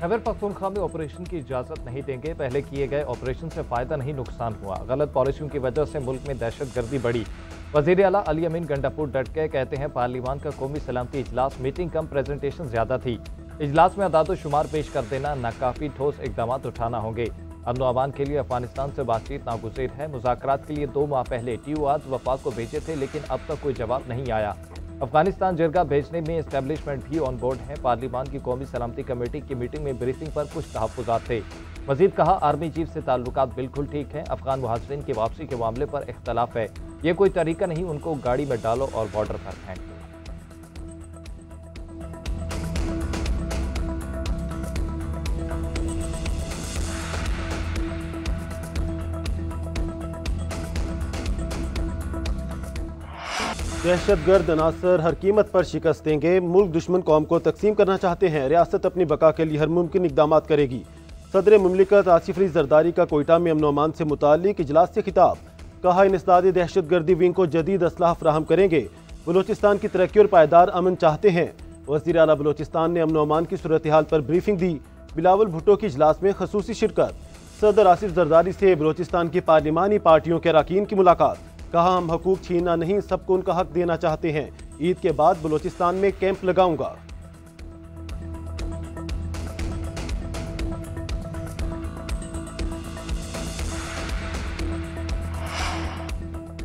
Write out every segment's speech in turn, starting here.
खैबर पख्तूनख्वा में ऑपरेशन की इजाजत नहीं देंगे। पहले किए गए ऑपरेशन से फायदा नहीं नुकसान हुआ। गलत पॉलिसियों की वजह से मुल्क में दहशतगर्दी बढ़ी। वजीर आला अली अमीन गंडापुर डट के कहते हैं पार्लियामान का कौमी सलामती इजलास मीटिंग कम प्रेजेंटेशन ज्यादा थी। इजलास में अदाद शुमार पेश कर देना नाकाफी, ठोस इकदाम उठाना होंगे। अमन व अमान के लिए अफगानिस्तान से बातचीत नागुज़ीर है। मुज़ाकरात के लिए 2 माह पहले TORs वफाक को भेजे थे, लेकिन अब तक कोई जवाब नहीं आया। अफगानिस्तान जिरगा भेजने में एस्टेब्लिशमेंट भी ऑन बोर्ड है। पार्लियामान की कौमी सलामती कमेटी की मीटिंग में ब्रीफिंग पर कुछ तहफ़्फ़ुज़ात थे। मजीद कहा, आर्मी चीफ से ताल्लुकात बिल्कुल ठीक हैं। अफगान मुहाजिरीन की वापसी के मामले पर इख्तलाफ है। ये कोई तरीका नहीं उनको गाड़ी में डालो और बॉर्डर पर फेंको। दहशतगर्द अनासर हर कीमत पर शिकस्त देंगे। मुल्क दुश्मन कौम को तकसीम करना चाहते हैं। रियासत अपनी बका के लिए हर मुमकिन इकदाम करेगी। सदर मुमलिकत आसिफ अली जरदारी का कोयटा में अमन अमान से मुताल्लिक इजलास से खिताब। कहा, इंसदाद दहशतगर्दी विंग को जदीद असलाह फराहम करेंगे। बलोचिस्तान की तरक्की और पायदार अमन चाहते हैं। वज़ीर आला बलोचिस्तान ने अमन अमान की सूरत हाल पर ब्रीफिंग दी। बिलावल भुट्टो की इजलास में खसूसी शिरकत। सदर आसिफ जरदारी से बलोचिस्तान की पार्लिमानी पार्टियों के अरकान की मुलाकात। कहा, हम हकूक छीनना नहीं, सबको उनका हक देना चाहते हैं। ईद के बाद बलोचिस्तान में कैंप लगाऊंगा।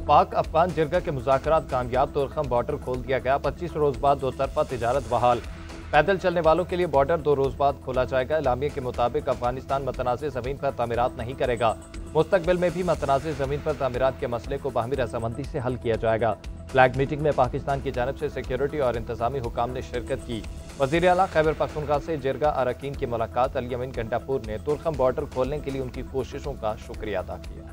पाक अफगान जिरगा के मुज़ाकरात कामयाब। तुरखम बॉर्डर खोल दिया गया। 25 रोज बाद 2 तरफा तिजारत बहाल। पैदल चलने वालों के लिए बॉर्डर 2 रोज बाद खोला जाएगा। एलामिया के मुताबिक अफगानिस्तान मतनाज़े ज़मीन पर तामीरात नहीं करेगा। मुस्तकबिल में भी मतनाज़े ज़मीन पर तामीरात के मसले को बाहमी रजामंदी से हल किया जाएगा। फ्लैग मीटिंग में पाकिस्तान की जानब से सिक्योरिटी और इंतजामी हुकाम ने शिरकत की। वज़ीर आला खैबर पख्तूनख्वा से जिरगा अरकान की मुलाकात। अली अमीन गंडापुर ने तुरखम बॉर्डर खोलने के लिए उनकी कोशिशों का शुक्रिया अदा किया।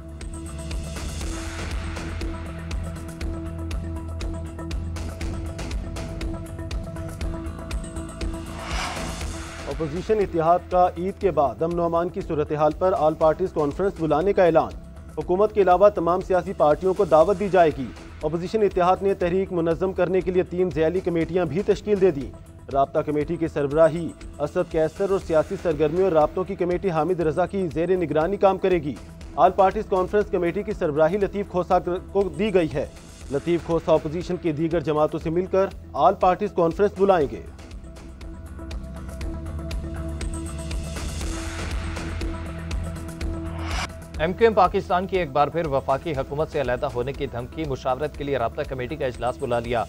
अपोजिशन इत्तेहाद का ईद के बाद अमन अमान की सूरत हाल पर ऑल पार्टीज कॉन्फ्रेंस बुलाने का ऐलान। हुकूमत के अलावा तमाम सियासी पार्टियों को दावत दी जाएगी। अपोजिशन इत्तेहाद ने तहरीक मुनज़्ज़म करने के लिए 3 ज़ैली कमेटियां भी तश्कील दे दी। राब्ता कमेटी की सरबराही असद कैसर और सियासी सरगर्मियों और राब्तों की कमेटी हामिद रजा की ज़ेर निगरानी काम करेगी। ऑल पार्टीज कॉन्फ्रेंस कमेटी की सरबराही लतीफ़ खोसा को दी गई है। लतीफ़ खोसा अपोजिशन की दीगर जमातों से मिलकर ऑल पार्टीज कॉन्फ्रेंस बुलाएंगे। MQM पाकिस्तान की एक बार फिर वफाकी हुकूमत से अलहदा होने की धमकी। मुशावरत के लिए राब्ता कमेटी का इजलास बुला लिया।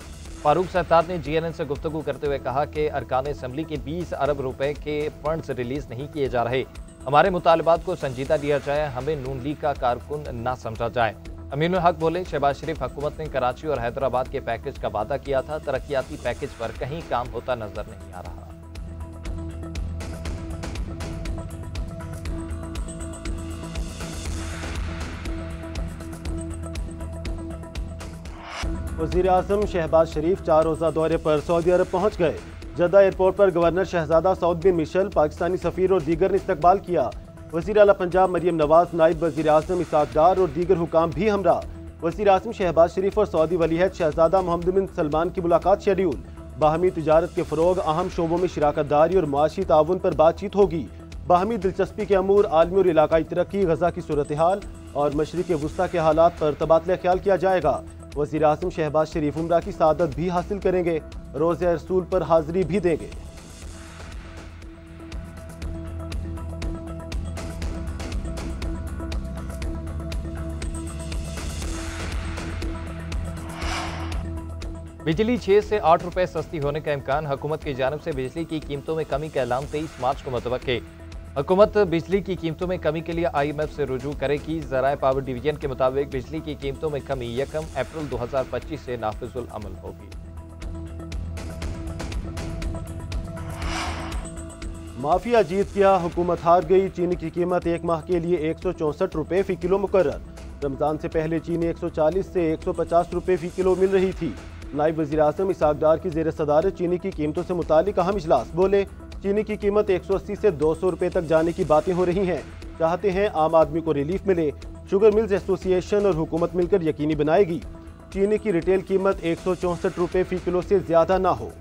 फारूक सत्तार ने GNN से गुफ्तगू करते हुए कहा कि अरकान असम्बली के 20 अरब रुपए के फंड्स रिलीज नहीं किए जा रहे। हमारे मुतालबात को संजीदा लिया जाए, हमें नून लीग का कारकुन ना समझा जाए। अमीनुल हक बोले, शहबाज शरीफ हुकूमत ने कराची और हैदराबाद के पैकेज का वादा किया था। तरक्याती पैकेज पर कहीं काम होता नजर नहीं आ रहा। वज़ीर आज़म शहबाज शरीफ 4 रोज़ा दौरे पर सऊदी अरब पहुँच गए। जद्दा एयरपोर्ट पर गवर्नर शहजादा सऊद बिन मिशेल, पाकिस्तानी सफ़ीर और दीगर ने इस्तकबाल किया। वज़ीर आला पंजाब मरियम नवाज, नायब वज़ीर आज़म इसहाक डार और दीगर हुकाम भी हमरा। वज़ीर आज़म शहबाज शरीफ और सऊदी वलीअहद शहजादा मोहम्मद बिन सलमान की मुलाकात शेड्यूल। बाहमी तिजारत के फ़रोग, अहम शोबों में शिराकत दारी और मुआशी ताउन पर बातचीत होगी। बाहमी दिलचस्पी के अमूर, आलमी और इलाकाई तरक्की, गजा की सूरत हाल और मशरिक़ वुस्ता के हालात पर तबादला ख्याल किया जाएगा। वज़ीर आज़म शहबाज शरीफ उम्रा की सादत भी हासिल करेंगे। रोज़े रसूल पर हाजिरी भी देंगे। बिजली 6 से 8 रुपए सस्ती होने का इम्कान। हुकूमत की जानिब से बिजली की कीमतों में कमी का ऐलान 23 मार्च को मुतवक्के। हुकूमत बिजली की कीमतों में कमी के लिए IMF से रुजू करेगी। ज़राए पावर डिवीजन के मुताबिक बिजली की कीमतों में कमी 1 अप्रैल 2025 से नाफिजुल अमल होगी। माफिया जीत गया, हुकूमत हार गई। चीनी की कीमत 1 माह के लिए 164 रुपए फी किलो मुकर्रर। रमजान से पहले चीनी 140 से 150 रुपए फी किलो मिल रही थी। नायब वज़ीर आज़म इसहाक डार की ज़ेर सदारत चीनी की कीमतों से मुतालिक अहम इजलास। बोले, चीनी की कीमत 180 से 200 रुपए तक जाने की बातें हो रही हैं। चाहते हैं आम आदमी को रिलीफ मिले। शुगर मिल्स एसोसिएशन और हुकूमत मिलकर यकीनी बनाएगी चीनी की रिटेल कीमत 164 रुपए फी किलो से ज्यादा ना हो।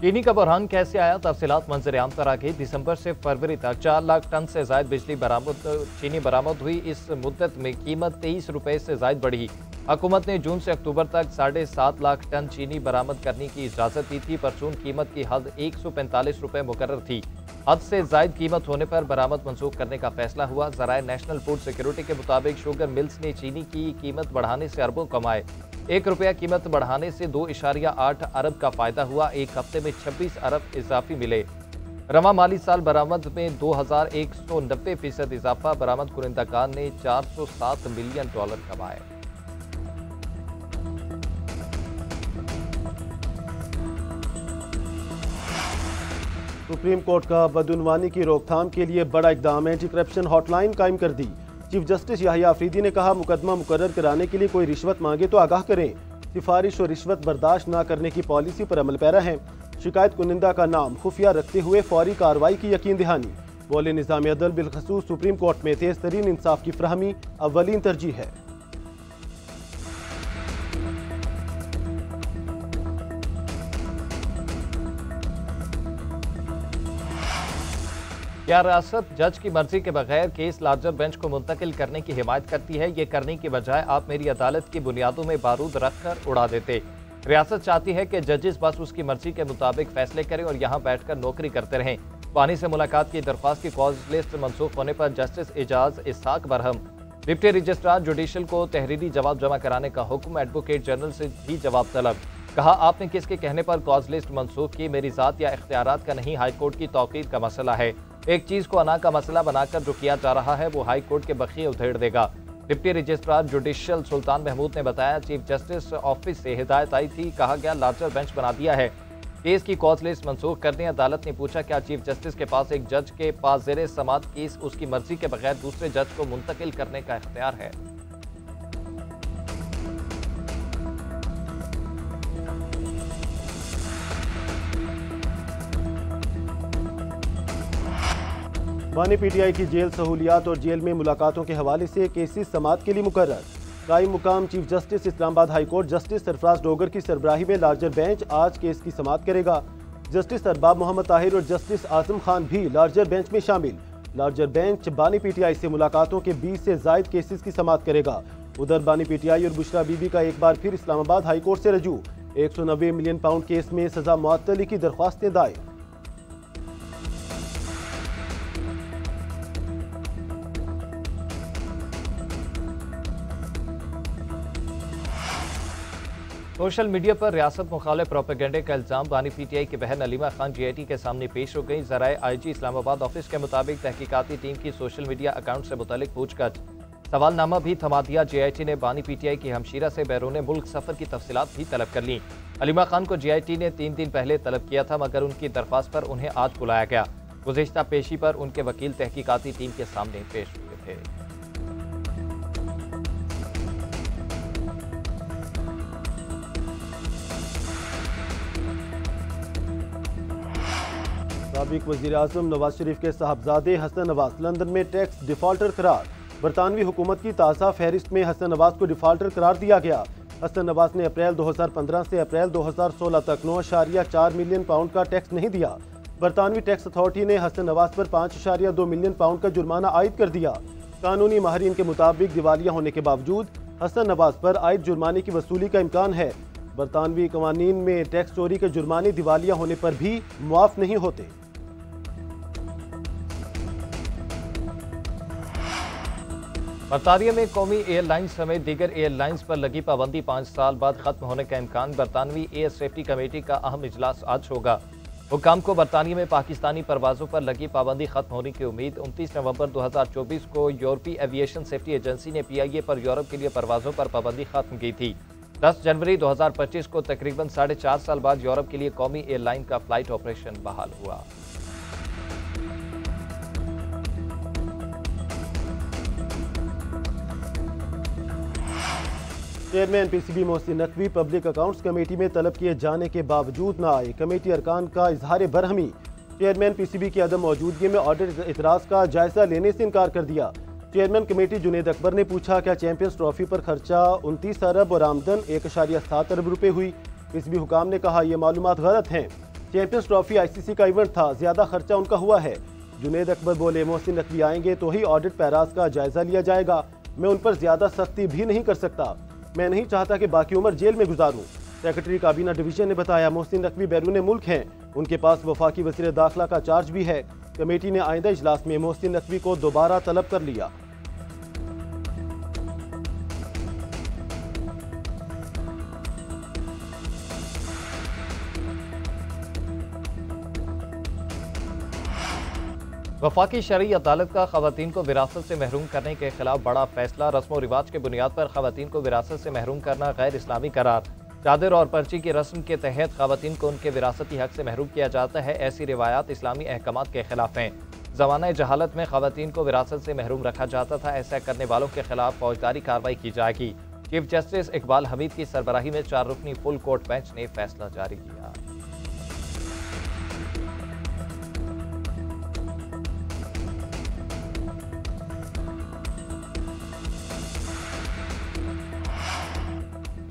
चीनी का बहरान कैसे आया, तफसीलात मंजर-ए-आम पर आ गई। दिसंबर से फरवरी तक 4 लाख टन से जायद चीनी बरामद हुई। इस मुद्दत में कीमत 23 रुपये से जायद बढ़ी। हुकूमत ने जून से अक्टूबर तक 7.5 लाख टन चीनी बरामद करने की इजाज़त दी थी, पर चून कीमत की हद 145 रुपये मुकर्रर थी। हद से जायद कीमत होने पर बरामद मनसूख करने का फैसला हुआ। ज़राए नेशनल फूड सिक्योरिटी के मुताबिक शुगर मिल्स ने चीनी की कीमत बढ़ाने से अरबों कमाए। 1 रुपया कीमत बढ़ाने से 2.8 अरब का फायदा हुआ। एक हफ्ते में 26 अरब इजाफी मिले। रवा माली साल बरामद में 2190% इजाफा। बरामद कुनिंदाकान ने $407 मिलियन कमाए। सुप्रीम कोर्ट का बदउनवानी की रोकथाम के लिए बड़ा इकदाम, एंटी करप्शन हॉटलाइन कायम कर दी। चीफ जस्टिस याहिया अफरीदी ने कहा, मुकदमा मुकर्रर कराने के लिए कोई रिश्वत मांगे तो आगाह करें। सिफारिश और रिश्वत बर्दाश्त न करने की पॉलिसी पर अमल पैरा है। शिकायत कुनिंदा का नाम खुफिया रखते हुए फौरी कार्रवाई की यकीन दहानी। बोले, निज़ाम अदल बिलखसूस सुप्रीम कोर्ट में तेज तरीन इंसाफ की फ्राहमी अव्वलीन तरजीह है। क्या रियासत जज की मर्जी के बगैर केस लार्जर बेंच को मुंतकिल करने की हिमायत करती है? ये करने की बजाय आप मेरी अदालत की बुनियादों में बारूद रखकर उड़ा देते। रियासत चाहती है कि जजेस बस उसकी मर्जी के मुताबिक फैसले करें और यहाँ बैठकर नौकरी करते रहें। पानी से मुलाकात की दरख्वास्त की कॉज लिस्ट मनसूख होने पर justice Ejaz Isaac Barham. Deputy registrar judicial को तहरीरी जवाब जमा कराने का हुक्म। एडवोकेट जनरल से भी जवाब तलब। कहा, आपने किसके कहने पर कॉज लिस्ट मनसूख की? मेरी जात या इख्तियारात का नहीं, हाई कोर्ट की तौकीर का मसला है। एक चीज को अना का मसला बनाकर जो किया जा रहा है वो हाई कोर्ट के बखिए उधेड़ देगा। डिप्टी रजिस्ट्रार जुडिशल सुल्तान महमूद ने बताया, चीफ जस्टिस ऑफिस से हिदायत आई थी, कहा गया लार्जर बेंच बना दिया है, केस की कॉज लिस्ट मनसूख कर दें। अदालत ने पूछा, क्या चीफ जस्टिस के पास एक जज के पास ज़ेरे समात केस उसकी मर्जी के बगैर दूसरे जज को मुंतकिल करने का इख्तियार है? बानी पीटीआई की जेल सहूलियात और जेल में मुलाकातों के हवाले से केसेस समात के लिए मुकर्रर। कायम मुकाम chief justice Islamabad high court justice Sarfaraz Dogar की सरबराही में लार्जर बेंच आज केस की समात करेगा। जस्टिस अरबाब मोहम्मद ताहिर और जस्टिस आजम खान भी लार्जर बेंच में शामिल। लार्जर बेंच बानी पीटीआई से मुलाकातों के 20 से जायद केसेस की समात करेगा। उधर बानी पीटीआई और बुशरा बीबी का एक बार फिर इस्लामाबाद हाई कोर्ट से रजू। 190 मिलियन पाउंड केस में सजा मुअत्तली की दरख्वास्तें दायर। सोशल मीडिया पर रियासत मुखालिफ प्रोपेगेंडे का इल्जाम। बानी पीटीआई की बहन अलीमा खान जीआईटी के सामने पेश हो गई। ज़राए आईजी इस्लामाबाद ऑफिस के मुताबिक तहकीकाती टीम की सोशल मीडिया अकाउंट से मुतालिक पूछताछ सवालनामा भी थमा दिया। जीआईटी ने बानी पीटीआई की हमशीरा से बैरून मुल्क सफर की तफसीलात भी तलब कर ली। अलीमा खान को जीआईटी ने 3 दिन पहले तलब किया था, मगर उनकी दरख्वास्त पर उन्हें आज बुलाया गया। गुज़िश्ता पेशी पर उनके वकील तहकीकाती टीम के सामने पेश हुए थे। साबिक वज़ीर आज़म नवाज शरीफ के साहबजादे हसन नवाज लंदन में टैक्स डिफॉल्टर करार। बरतानवी हुकूमत की ताज़ा फहरिस्त में हसन नवाज को डिफॉल्टर करार दिया गया। हसन नवाज ने अप्रैल 2015 से अप्रैल 2016 तक 9.4 मिलियन पाउंड का टैक्स नहीं दिया। बरतानवी टैक्स अथॉरिटी ने हसन नवाज पर 5.2 मिलियन पाउंड का जुर्माना आयद कर दिया। कानूनी माहरीन के मुताबिक दिवालिया होने के बावजूद हसन नवाज पर आयद जुर्माने की वसूली का इम्कान है। बरतानवी कवानीन में टैक्स चोरी के जुर्माने दिवालिया होने पर भी मुआफ नहीं होते। बरतानिया में कौमी एयरलाइंस समेत दीगर एयरलाइंस पर लगी पाबंदी 5 साल बाद खत्म होने का इम्कान। बरतानवी एयर सेफ्टी कमेटी का अहम इजलास आज होगा। हुक्काम को बरतानिया में पाकिस्तानी परवाजों पर लगी पाबंदी खत्म होने की उम्मीद। 29 नवंबर 2024 को यूरोपीय एविएशन सेफ्टी एजेंसी ने PIA पर यूरोप के लिए परवाजों पर पाबंदी खत्म की थी। 10 जनवरी 2025 को तकरीबन 4.5 साल बाद यूरोप के लिए कौमी एयरलाइन का फ्लाइट ऑपरेशन बहाल हुआ। Chairman PCB Mohsin Naqvi public accounts committee में तलब किए जाने के बावजूद न आए। कमेटी अरकान का इजहार बरहमी। चेयरमैन PCB की अदम मौजूदगी में ऑडिट इतराज का जायजा लेने से इनकार कर दिया। चेयरमैन कमेटी जुनेद अकबर ने पूछा, क्या चैंपियंस ट्रॉफी पर खर्चा 29 अरब और आमदन 1.7 अरब रुपए हुई? PCB हुकाम ने कहा, यह मालूमात गलत हैं। चैंपियंस ट्रॉफी आईसीसी का इवेंट था, ज्यादा खर्चा उनका हुआ है। जुनेद अकबर बोले, मोहसिन नकवी आएंगे तो ही ऑडिट पैराज का जायजा लिया जाएगा। मैं उन पर ज्यादा सख्ती भी नहीं कर सकता। मैं नहीं चाहता कि बाकी उम्र जेल में गुजारूं। सेक्रेटरी काबीना डिवीजन ने बताया, मोहसिन नकवी बैरून मुल्क हैं, उनके पास वफाकी वज़ीर दाखिला का चार्ज भी है। कमेटी ने आइंदा इजलास में मोहसिन नकवी को दोबारा तलब कर लिया। वफाकी शरई अदालत का खवातीन को विरासत से महरूम करने के खिलाफ बड़ा फैसला। रस्म व रिवाज के बुनियाद पर खवातीन को विरासत से महरूम करना गैर इस्लामी करार। चादर और पर्ची की रस्म के तहत खवातीन को उनके विरासती हक से महरूम किया जाता है। ऐसी रिवायात इस्लामी अहकामात के खिलाफ हैं। ज़माना जहालत में खवातीन को विरासत से महरूम रखा जाता था। ऐसा करने वालों के खिलाफ फौजदारी कार्रवाई की जाएगी। चीफ जस्टिस इकबाल हमीद की सरबराही में 4 रुकनी फुल कोर्ट बेंच ने फैसला जारी किया।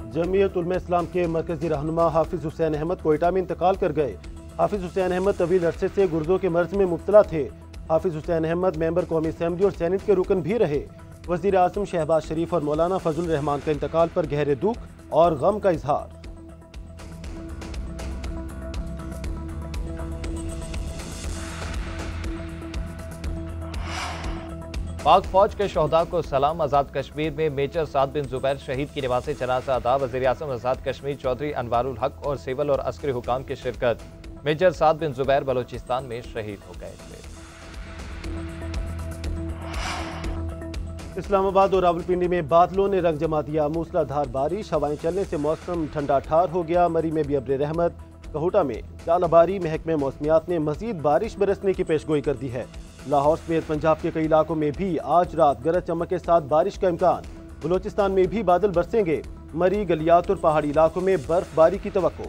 जमीयत उलमा इस्लाम के मरकजी रहनुमा हाफिज हुसैन अहमद कोयटा में इंतकाल कर गए। हाफिज हुसैन अहमद तवील अरसे से गुर्दों के मर्ज में मुब्तला थे। हाफिज हुसैन अहमद मेंबर कौमी असम्बली और सेनेट के रुकन भी रहे। वज़ीर आज़म शहबाज शरीफ और मौलाना फजल रहमान का इंतकाल पर गहरे दुख और गम का इजहार। पाक फौज के शोहदा को सलाम। आज़ाद कश्मीर में मेजर साद बिन जुबैर शहीद की नमाज़ जनाज़ा अदा। वज़ीर आज़म आज़ाद कश्मीर चौधरी अनवारुल हक और सिविल और अस्करी हुकाम की शिरकत। मेजर साद बिन जुबैर बलोचिस्तान में शहीद हो गए थे। इस्लामाबाद और रावलपिंडी में बादलों ने रंग जमा दिया। मूसलाधार बारिश, हवाएं चलने से मौसम ठंडा ठार हो गया। मरी में भी अब्र रहमत। कहूटा में जालाबारी। महकमे मौसमियात ने मजीद बारिश बरसने की पेशगोई कर दी है। लाहौर समेत पंजाब के कई इलाकों में भी आज रात गरज चमक के साथ बारिश का इम्कान। बलोचिस्तान में भी बादल बरसेंगे। मरी, गलियात और पहाड़ी इलाकों में बर्फबारी की तवक्को।